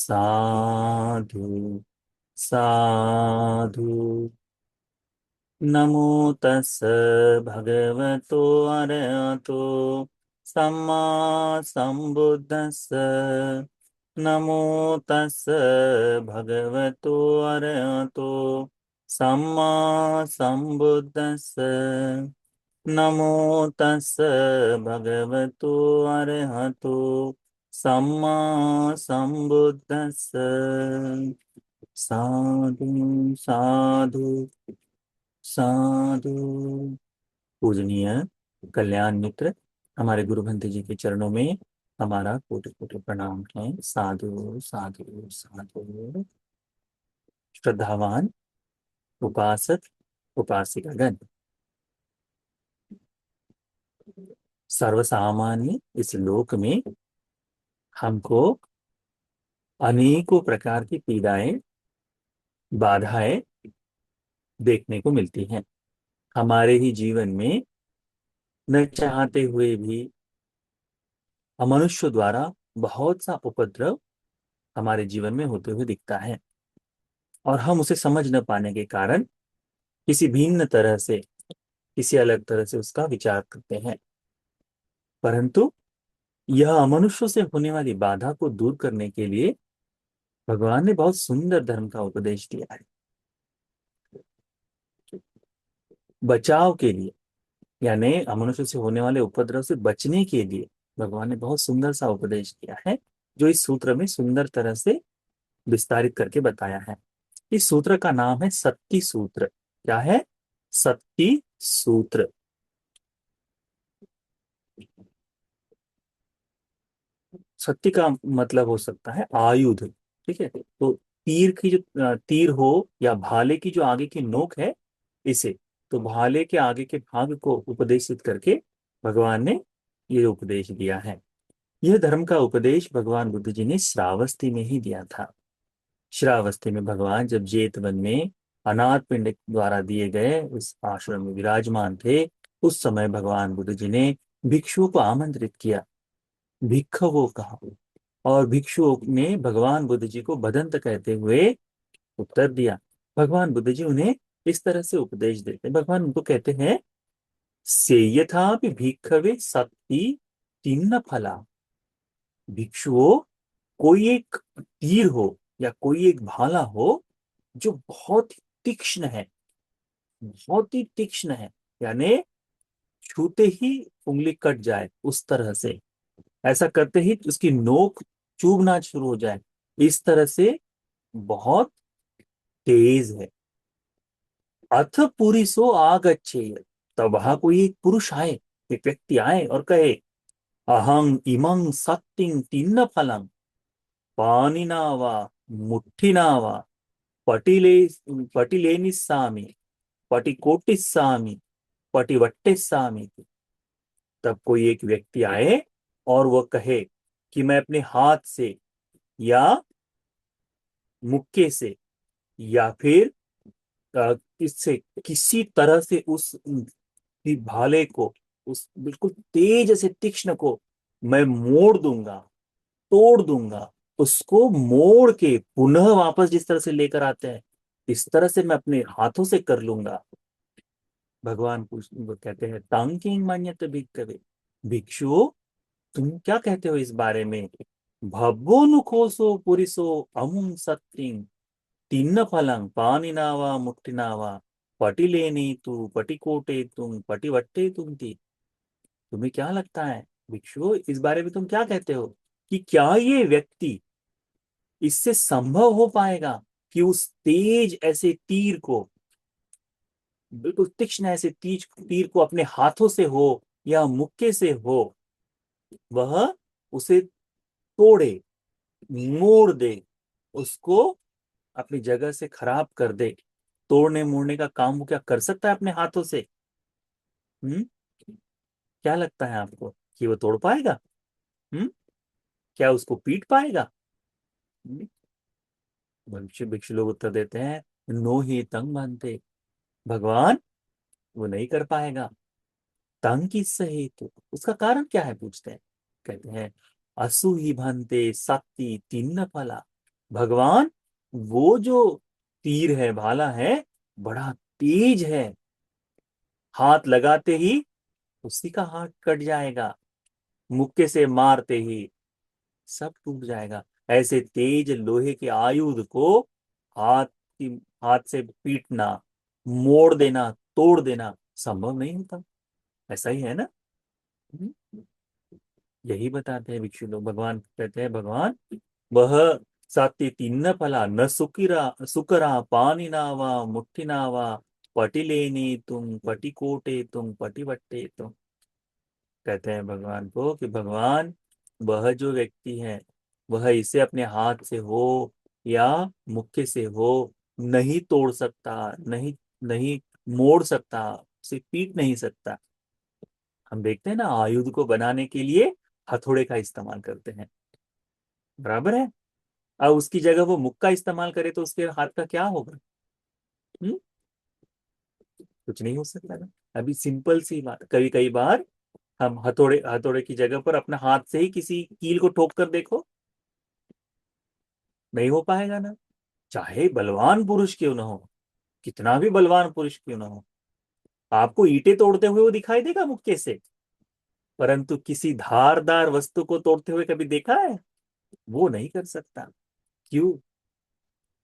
साधु साधु। नमो तस् भगवतो अरहतो सम्मा सम्बुद्धस्स। नमो तस् भगवतो अरहतो सम्मा सम्बुद्धस्स। नमो तस् भगवतो अरहतो सम्मा सम्बुद्धस्स। साधु साधु साधु। पूजनीय कल्याण मित्र, हमारे गुरु भंते जी के चरणों में हमारा कोटि कोटि प्रणाम है। साधु साधु साधु। श्रद्धावान उपासक उपासिकागण, सर्वसामान्य इस लोक में हमको अनेकों प्रकार की पीड़ाएं, बाधाएं देखने को मिलती हैं। हमारे ही जीवन में न चाहते हुए भी मनुष्य द्वारा बहुत सा उपद्रव हमारे जीवन में होते हुए दिखता है, और हम उसे समझ न पाने के कारण किसी भिन्न तरह से, किसी अलग तरह से उसका विचार करते हैं। परंतु यह मनुष्यों से होने वाली बाधा को दूर करने के लिए भगवान ने बहुत सुंदर धर्म का उपदेश दिया है। बचाव के लिए, यानी मनुष्य से होने वाले उपद्रव से बचने के लिए भगवान ने बहुत सुंदर सा उपदेश दिया है, जो इस सूत्र में सुंदर तरह से विस्तारित करके बताया है। इस सूत्र का नाम है सत्ती सूत्र। क्या है? सत्ती सूत्र। सत्ती का मतलब हो सकता है आयुध। ठीक है, तो तीर की जो तीर हो या भाले की जो आगे की नोक है, इसे, तो भाले के आगे के भाग को उपदेशित करके भगवान ने ये उपदेश दिया है। यह धर्म का उपदेश भगवान बुद्ध जी ने श्रावस्ती में ही दिया था। श्रावस्ती में भगवान जब जेतवन में अनाथ पिंड द्वारा दिए गए उस आश्रम में विराजमान थे, उस समय भगवान बुद्ध जी ने भिक्षुओं को आमंत्रित किया। भिक्खवो कहा, और भिक्षुओं ने भगवान बुद्ध जी को भदंत कहते हुए उत्तर दिया। भगवान बुद्ध जी उन्हें इस तरह से उपदेश देते हैं। भगवान उनको कहते हैं, सेयथा भिक्खवे सत्ति तिन्न फला। भिक्षुओं, कोई एक तीर हो या कोई एक भाला हो जो बहुत ही तीक्ष्ण है, बहुत ही तीक्ष्ण है, यानी छूते ही उंगली कट जाए उस तरह से, ऐसा करते ही उसकी नोक चुभना शुरू हो जाए, इस तरह से बहुत तेज है। अथ पुरुषो आगच्छे, तब वहां कोई एक पुरुष आए, एक व्यक्ति आए और कहे, अहं इमं सत्तिं तिन्न फलं पानिना वा मुट्ठिना वा पटिले पटिलेनिस्सामि पटिकोटिस्सामि पटिवट्टिस्सामि। तब कोई एक व्यक्ति आए और वह कहे कि मैं अपने हाथ से या मुक्के से या फिर इससे किसी तरह से उस भाले को, उस बिल्कुल तेज से तीक्ष्ण को मैं मोड़ दूंगा, तोड़ दूंगा। उसको मोड़ के पुनः वापस जिस तरह से लेकर आते हैं, इस तरह से मैं अपने हाथों से कर लूंगा। भगवान वो कहते हैं, तांकिंग मान्यत भिक्खवे, भिक्षु तुम क्या कहते हो इस बारे में? भव्वो नुकोसो पुरिसो अमुम सत्तिं तिन्न फलं पानिना वा मुट्टिना वा पटिलेनी तू पटिकोटे तुम पटिवट्टे तुम ती। तुम्हें क्या लगता है भिक्षु, इस बारे में तुम क्या कहते हो कि क्या ये व्यक्ति, इससे संभव हो पाएगा कि उस तेज ऐसे तीर को, बिल्कुल तीक्ष्ण ऐसे तीज तीर को अपने हाथों से हो या मुक्के से हो, वह उसे तोड़े, मोड़ दे, उसको अपनी जगह से खराब कर दे? तोड़ने मोड़ने का काम वो क्या कर सकता है अपने हाथों से? हम्म क्या लगता है आपको कि वो तोड़ पाएगा? हम्म क्या उसको पीट पाएगा? हम्म? भिक्षु भिक्षु लोग उत्तर देते हैं, नो ही तंग मानते, भगवान वो नहीं कर पाएगा। तंग किससे है? तो उसका कारण क्या है पूछते हैं। कहते हैं, असु ही भानते सत्ती तिन्न फला। भगवान वो जो तीर है, भाला है, बड़ा तेज है, हाथ लगाते ही उसी का हाथ कट जाएगा, मुक्के से मारते ही सब टूट जाएगा। ऐसे तेज लोहे के आयुध को हाथ की हाथ से पीटना, मोड़ देना, तोड़ देना संभव नहीं होता। ऐसा ही है ना। हम्म। यही बताते हैं भिक्षु लोग। भगवान कहते हैं, भगवान वह सात्य तीन फला न सुकिरा सुकरा पानी नावा मुट्ठी नावा पटिलेनी तुम पटिकोटे तुम पटिवट्टे तुम। कहते हैं भगवान को कि भगवान वह जो व्यक्ति है, वह इसे अपने हाथ से हो या मुक्के से हो नहीं तोड़ सकता, नहीं नहीं मोड़ सकता, उसे पीट नहीं सकता। हम देखते हैं ना, आयुध को बनाने के लिए हथौड़े का इस्तेमाल करते हैं, बराबर है। अब उसकी जगह वो मुक्का इस्तेमाल करे तो उसके हाथ का क्या होगा? हम्म? कुछ नहीं हो सकता ना। अभी सिंपल सी बात, कई कई बार हम हथौड़े हथौड़े की जगह पर अपना हाथ से ही किसी कील को ठोक कर देखो, नहीं हो पाएगा ना। चाहे बलवान पुरुष क्यों ना हो, कितना भी बलवान पुरुष क्यों ना हो, आपको ईंटें तोड़ते हुए वो दिखाई देगा मुक्के से, परंतु किसी धारदार वस्तु को तोड़ते हुए कभी देखा है? वो नहीं कर सकता। क्यों?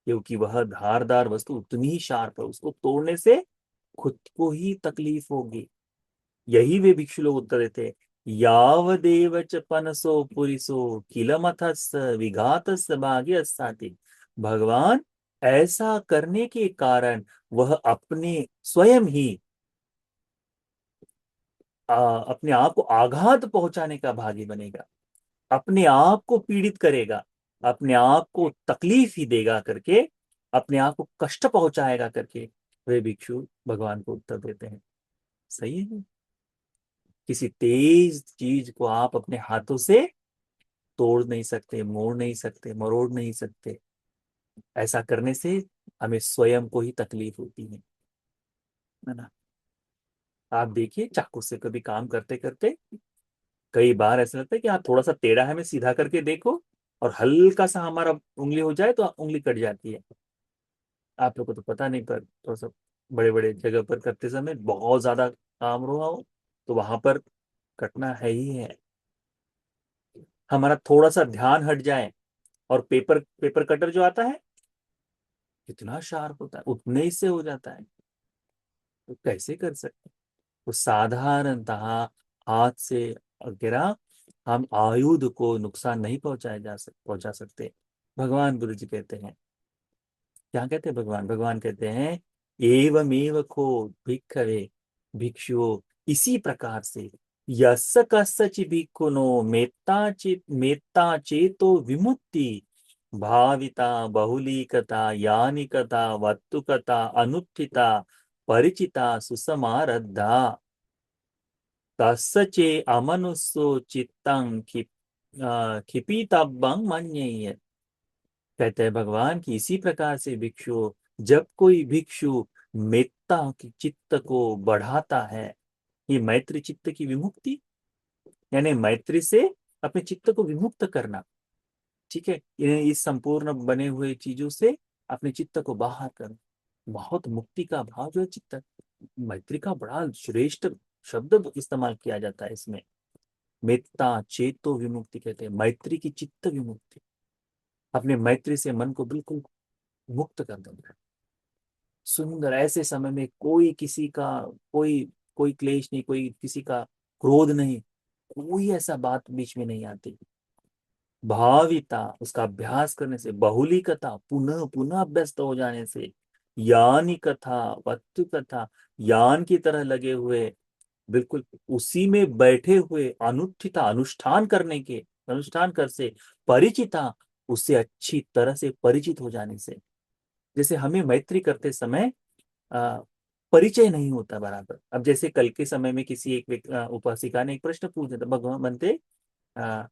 क्योंकि वह धारदार वस्तु उतनी ही शार्प है, उसको तोड़ने से खुद को ही तकलीफ होगी। यही वे भिक्षु लोग उत्तर देते, यावदेव च पनसो पुरिसो किलमथस विघातस भाग्यस्साति। भगवान ऐसा करने के कारण वह अपने स्वयं ही अपने आप को आघात पहुंचाने का भागी बनेगा, अपने आप को पीड़ित करेगा, अपने आप को तकलीफ ही देगा करके, अपने आप को कष्ट पहुंचाएगा करके वे भिक्षु भगवान को उत्तर देते हैं। सही है। किसी तेज चीज को आप अपने हाथों से तोड़ नहीं सकते, मोड़ नहीं सकते, मरोड़ नहीं सकते। ऐसा करने से हमें स्वयं को ही तकलीफ होती है ना। आप देखिए, चाकू से कभी काम करते करते कई बार ऐसा लगता है कि हाँ थोड़ा सा टेढ़ा है, हमें सीधा करके देखो, और हल्का सा हमारा उंगली हो जाए तो उंगली कट जाती है। आप लोग को तो पता नहीं, पर थोड़ा सा बड़े बड़े जगह पर करते समय बहुत ज्यादा काम रहा हो तो वहां पर कटना है ही है। हमारा थोड़ा सा ध्यान हट जाए और पेपर पेपर कटर जो आता है कितना शार्प होता है, उतने ही से हो जाता है। तो कैसे कर सकते हैं? तो साधारणतः हाथ से गिरा हम आयुध को नुकसान नहीं पहुंचा सकते। भगवान गुरु जी कहते हैं, क्या कहते हैं भगवान? भगवान कहते हैं, एवमेव को भिक्खवे भिक्षुओ, इसी प्रकार से यस्स कस्सचि भिक्खुनो मेत्ता चेतो विमुक्ति भाविता बहुलीकता यानिकता वत्तुकता अनुत्थिता परिचिता सुसमारद्धा तस्य चे अमनुष्यो चित्तं क्षिपितव्यं मन्येय। कहते हैं भगवान कि इसी प्रकार से भिक्षु, जब कोई भिक्षु मेत्ता की चित्त को बढ़ाता है, ये मैत्री चित्त की विमुक्ति, यानी मैत्री से अपने चित्त को विमुक्त करना, ठीक है, इस संपूर्ण बने हुए चीजों से अपने चित्त को बाहर करना, बहुत मुक्ति का भाव जो है चित्त। मैत्री का बड़ा श्रेष्ठ शब्द इस्तेमाल किया जाता है इसमें। मेत्ता चेतो विमुक्ति कहते हैं, मैत्री की चित्त विमुक्ति, अपने मैत्री से मन को बिल्कुल मुक्त कर देना। सुंदर, ऐसे समय में कोई किसी का कोई कोई क्लेश नहीं, कोई किसी का क्रोध नहीं, कोई ऐसा बात बीच में नहीं आती। भाविता, उसका अभ्यास करने से, बहुली कथा, पुनः पुनः अभ्यस्त हो जाने से, यानी कथा वत्तु कथा, यान की तरह लगे हुए, बिल्कुल उसी में बैठे हुए, अनुष्ठिता अनुष्ठान करने के, अनुष्ठान कर से, परिचिता, उससे अच्छी तरह से परिचित हो जाने से। जैसे हमें मैत्री करते समय आ, परिचय नहीं होता बराबर। अब जैसे कल के समय में किसी एक उपासिका ने एक प्रश्न पूछा था, भगवान बनते आ,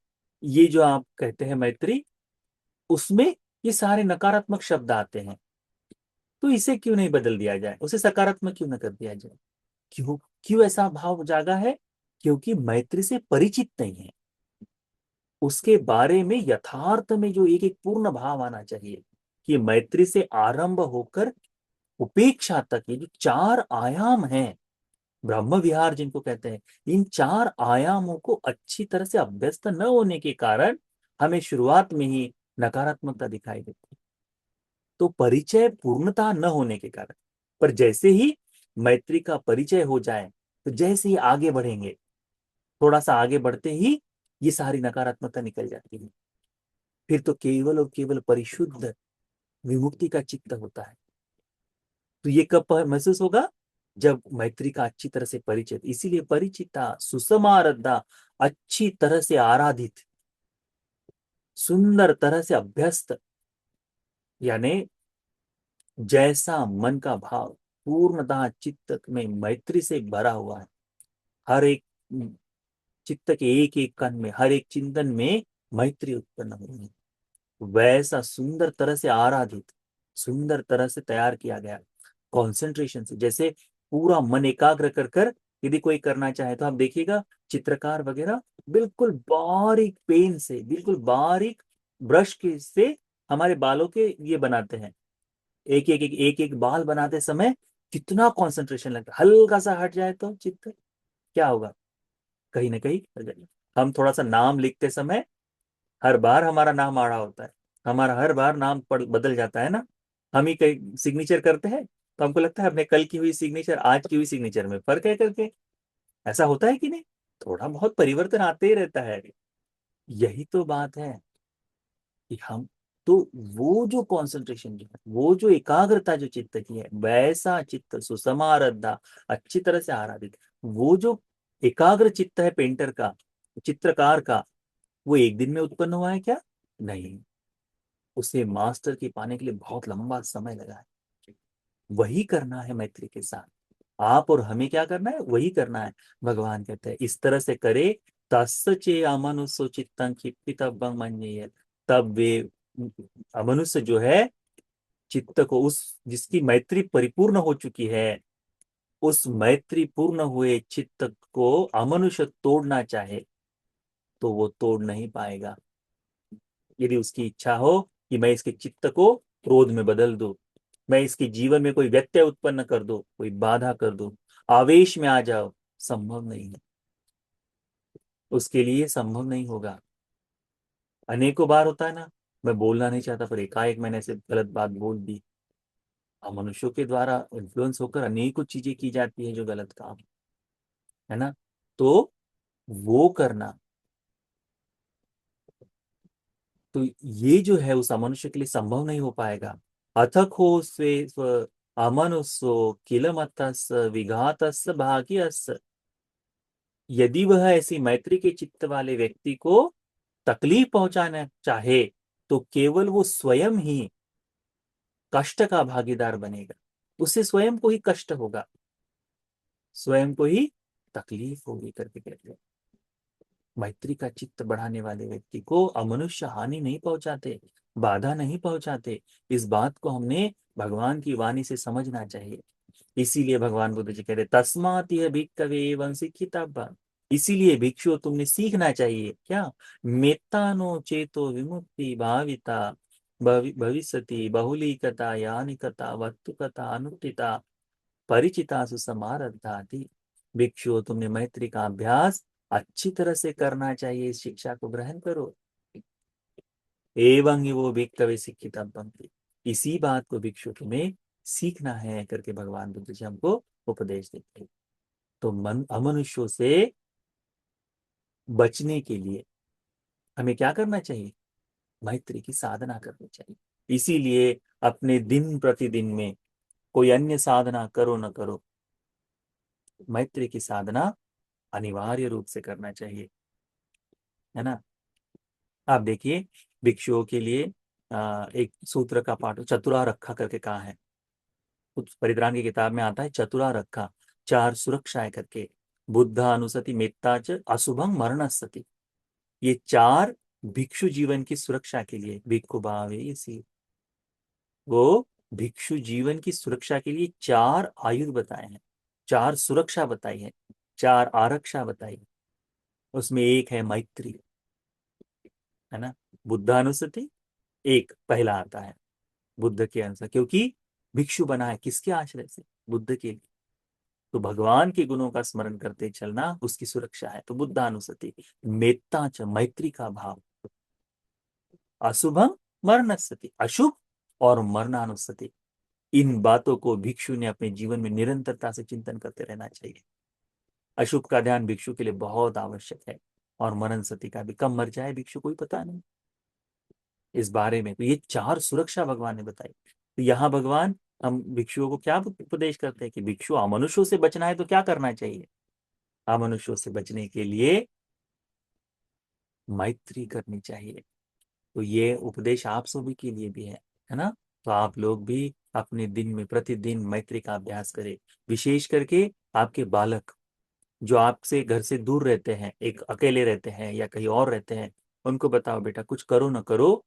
ये जो आप कहते हैं मैत्री, उसमें ये सारे नकारात्मक शब्द आते हैं, तो इसे क्यों नहीं बदल दिया जाए, उसे सकारात्मक क्यों ना कर दिया जाए? क्यों? क्यों ऐसा भाव जागा है? क्योंकि मैत्री से परिचित नहीं है, उसके बारे में यथार्थ में जो एक एक पूर्ण भाव आना चाहिए कि मैत्री से आरंभ होकर उपेक्षा तक, ये जो चार आयाम हैं, ब्रह्म विहार जिनको कहते हैं, इन चार आयामों को अच्छी तरह से अभ्यस्त न होने के कारण हमें शुरुआत में ही नकारात्मकता दिखाई देती है। तो परिचय पूर्णता न होने के कारण, पर जैसे ही मैत्री का परिचय हो जाए, तो जैसे ही आगे बढ़ेंगे, थोड़ा सा आगे बढ़ते ही ये सारी नकारात्मकता निकल जाती है। फिर तो केवल और केवल परिशुद्ध विमुक्ति का चित्त होता है। तो ये कब महसूस होगा? जब मैत्री का अच्छी तरह से परिचित, इसीलिए परिचिता सुसमारद्धा, अच्छी तरह से आराधित, सुंदर तरह से अभ्यस्त, यानी जैसा मन का भाव पूर्णतः चित्त में मैत्री से भरा हुआ है, हर एक चित्त के एक एक कण में, हर एक चिंतन में मैत्री उत्पन्न हो रही है, वैसा सुंदर तरह से आराधित, सुंदर तरह से तैयार किया गया, कंसंट्रेशन से, जैसे पूरा मन एकाग्र कर कर यदि कोई करना चाहे तो आप देखिएगा चित्रकार वगैरह बिल्कुल बारीक पेन से, बिल्कुल बारीक ब्रश के से हमारे बालों के ये बनाते हैं, एक एक बाल बनाते समय कितना कंसंट्रेशन लगता है, हल्का सा हट जाए तो चित्र क्या होगा, कहीं ना कहीं हट जाएगा। हम थोड़ा सा नाम लिखते समय हर बार हमारा नाम आड़ा होता है, हमारा हर बार नाम बदल जाता है ना, हम ही कहीं सिग्नेचर करते हैं तो हमको लगता है अपने कल की हुई सिग्नेचर आज की हुई सिग्नेचर में फर्क है करके, ऐसा होता है कि नहीं? थोड़ा बहुत परिवर्तन आते ही रहता है। यही तो बात है कि हम, तो वो जो कंसंट्रेशन जो है, वो जो एकाग्रता जो चित्त की है, वैसा चित्त सुसमारद्धा, अच्छी तरह से आराधित, वो जो एकाग्र चित्त है पेंटर का, चित्रकार का, वो एक दिन में उत्पन्न हुआ है क्या? नहीं, उसे मास्टर की पाने के लिए बहुत लंबा समय लगा है। वही करना है मैत्री के साथ, आप और हमें क्या करना है, वही करना है। भगवान कहते हैं इस तरह से करे, तस्य चे अमनुष्य चित्तं क्षिप्तव्यं मन्येय, तब वे अमनुष्य जो है चित्त को, उस जिसकी मैत्री परिपूर्ण हो चुकी है, उस मैत्री पूर्ण हुए चित्त को अमनुष्य तोड़ना चाहे तो वो तोड़ नहीं पाएगा। यदि उसकी इच्छा हो कि मैं इसके चित्त को क्रोध में बदल दूं, मैं इसके जीवन में कोई व्यत्यय उत्पन्न कर दूं, कोई बाधा कर दूं, आवेश में आ जाओ, संभव नहीं है, उसके लिए संभव नहीं होगा। अनेकों बार होता है ना, मैं बोलना नहीं चाहता पर एकाएक मैंने ऐसे गलत बात बोल दी, और मनुष्यों के द्वारा इन्फ्लुएंस होकर अनेकों चीजें की जाती है जो गलत काम है ना। तो वो करना, तो ये जो है उस अमनुष्य के लिए संभव नहीं हो पाएगा। अथ को स्वे स्व अमनुष्यो किल मतस विघातस भाग्यस, यदि वह ऐसी मैत्री के चित्त वाले व्यक्ति को तकलीफ पहुंचाना चाहे तो केवल वो स्वयं ही कष्ट का भागीदार बनेगा, उसे स्वयं को ही कष्ट होगा, स्वयं को ही तकलीफ होगी करके कहते हैं। मैत्री का चित्त बढ़ाने वाले व्यक्ति को अमनुष्य हानि नहीं पहुंचाते, बाधा नहीं पहुंचाते। इस बात को हमने भगवान की वाणी से समझना चाहिए। इसीलिए भगवान बुद्ध जी कहते तस्मात् यह भिक्खवे एवं शिक्षितव्य, इसीलिए भिक्षु तुमने सीखना चाहिए क्या? मेत्तानो चेतो विमुक्ति भाविता भविष्यति बहुलीकता यानिकता वस्तुकता अनुत्थिता परिचिता सुसमारब्धाति। भिक्षु तुमने मैत्री का अभ्यास अच्छी तरह से करना चाहिए, इस शिक्षा को ग्रहण करो। एवं ही वो भिक्खवे शिक्षितम पंक्ति, इसी बात को भिक्षु तुम्हें सीखना है करके भगवान बुद्ध जी हमको उपदेश देते हैं। तो मन अमनुष्यों से बचने के लिए हमें क्या करना चाहिए? मैत्री की साधना करनी चाहिए। इसीलिए अपने दिन प्रतिदिन में कोई अन्य साधना करो न करो, मैत्री की साधना अनिवार्य रूप से करना चाहिए, है ना। आप देखिए भिक्षुओं के लिए एक सूत्र का पाठ चतुरा रखा करके कहा है, कुछ परित्राण की किताब में आता है चतुरा रखा, चार सुरक्षाएं करके, बुद्ध अनुसति मेत्ता च अशुभम मरण सति, ये चार भिक्षु जीवन की सुरक्षा के लिए, भिक्षु भावे इसी, वो भिक्षु जीवन की सुरक्षा के लिए चार आयुध बताए हैं, चार सुरक्षा बताई है, चार आरक्षा बताई है। उसमें एक है मैत्री, है ना। बुद्धानुस्मृति एक पहला आता है बुद्ध के अनुसार, क्योंकि भिक्षु बना है किसके आश्रय से? बुद्ध के लिए। तो भगवान के गुणों का स्मरण करते चलना उसकी सुरक्षा है। तो बुद्धानुस्मृति। मेत्ता च, मैत्री का भाव। अशुभम मरणस्यति, अशुभ और मरणानुस्मृति, इन बातों को भिक्षु ने अपने जीवन में निरंतरता से चिंतन करते रहना चाहिए। अशुभ का ध्यान भिक्षु के लिए बहुत आवश्यक है, और मरण सती का भी, कब मर जाए भिक्षु कोई पता नहीं इस बारे में। तो ये चार सुरक्षा भगवान ने बताई। तो यहाँ भगवान हम भिक्षुओं को क्या उपदेश करते हैं कि भिक्षु अमनुष्यों से बचना है तो क्या करना चाहिए? अमनुष्यों से बचने के लिए मैत्री करनी चाहिए। तो ये उपदेश आप सभी के लिए भी है ना। तो आप लोग भी अपने दिन में प्रतिदिन मैत्री का अभ्यास करें। विशेष करके आपके बालक जो आपसे घर से दूर रहते हैं, एक अकेले रहते हैं या कहीं और रहते हैं, उनको बताओ बेटा कुछ करो ना करो,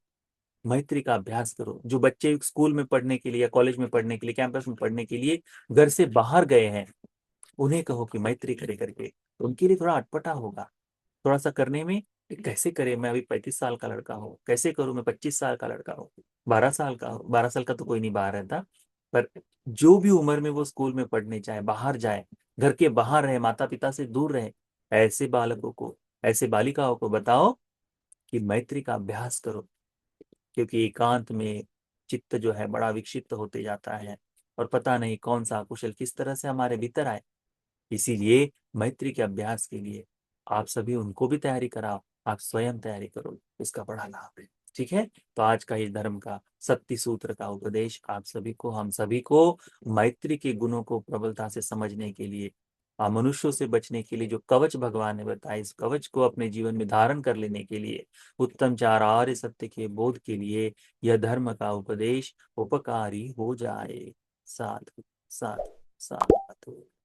मैत्री का अभ्यास करो। जो बच्चे स्कूल में पढ़ने के लिए या कॉलेज में पढ़ने के लिए, कैंपस में पढ़ने के लिए घर से बाहर गए हैं, उन्हें कहो कि मैत्री करे करके, तो उनके लिए थोड़ा अटपटा होगा थोड़ा सा करने में कि कैसे करे, मैं अभी 35 साल का लड़का हूँ, कैसे करूँ, मैं 25 साल का लड़का हूँ, 12 साल का हूँ। 12 साल का तो कोई नहीं बाहर रहता, पर जो भी उम्र में वो स्कूल में पढ़ने जाए, बाहर जाए, घर के बाहर रहे, माता पिता से दूर रहे, ऐसे बालकों को, ऐसे बालिकाओं को बताओ कि मैत्री का अभ्यास करो। क्योंकि एकांत में चित्त जो है बड़ा विक्षिप्त होते जाता है, और पता नहीं कौन सा कुशल किस तरह से हमारे भीतर आए। इसीलिए मैत्री के अभ्यास के लिए आप सभी उनको भी तैयारी कराओ, आप स्वयं तैयारी करो, इसका बड़ा लाभ है। ठीक है। तो आज का इस धर्म का सत्य सूत्र का उपदेश आप सभी को, हम सभी को मैत्री के गुणों को प्रबलता से समझने के लिए, मनुष्यों से बचने के लिए जो कवच भगवान ने बताया, इस कवच को अपने जीवन में धारण कर लेने के लिए, उत्तम चार आर्य सत्य के बोध के लिए यह धर्म का उपदेश उपकारी हो जाए। साधु साधु साधु।